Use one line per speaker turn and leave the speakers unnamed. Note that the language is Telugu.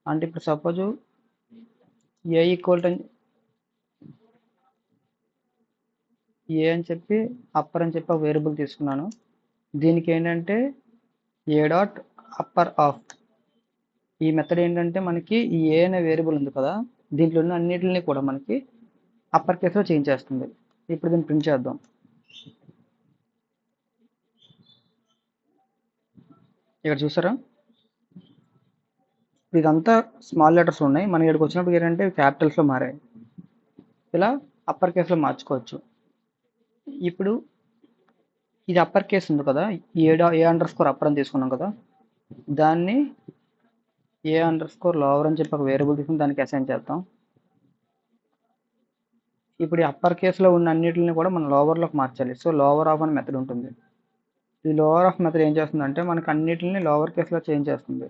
అంటే ఇప్పుడు సపోజు ఏ ఈక్వల్ టు ఏ అని చెప్పి అప్పర్ అని చెప్పి ఒక వేరియబుల్ తీసుకున్నాను. దీనికి ఏంటంటే ఏ డాట్ అప్పర్ ఆఫ్, ఈ మెథడ్ ఏంటంటే మనకి ఈ ఏ అనే వేరియబుల్ ఉంది కదా, దీంట్లో ఉన్న అన్నిటిని కూడా మనకి అప్పర్ కేసులో చేంజ్ చేస్తుంది. ఇప్పుడు దీన్ని ప్రింట్ చేద్దాం. ఇక్కడ చూసారా, ఇదంతా స్మాల్ లెటర్స్ ఉన్నాయి, మన ఇక్కడికి వచ్చినప్పుడు ఏంటంటే క్యాపిటల్స్లో మారాయి. ఇలా అప్పర్ కేసులో మార్చుకోవచ్చు. ఇప్పుడు ఇది అప్పర్ కేస్ ఉంది కదా, ఏ అండర్ స్కోర్ అప్పర్ అని తీసుకున్నాం కదా, దాన్ని ఏ అండర్ స్కోర్ లోవర్ అని చెప్పి ఒక వేరియబుల్ తీసుకుని దానికి అసైన్ చేద్దాం. ఇప్పుడు ఈ అప్పర్ కేసులో ఉన్న అన్నిటిని కూడా మనం లోవర్లోకి మార్చాలి. సో లోవర్ ఆఫ్ అనే మెథడ్ ఉంటుంది. ఈ లోవర్ ఆఫ్ మెథడ్ ఏం చేస్తుందంటే మనకు అన్నిటిని లోవర్ కేసులో చేంజ్ చేస్తుంది.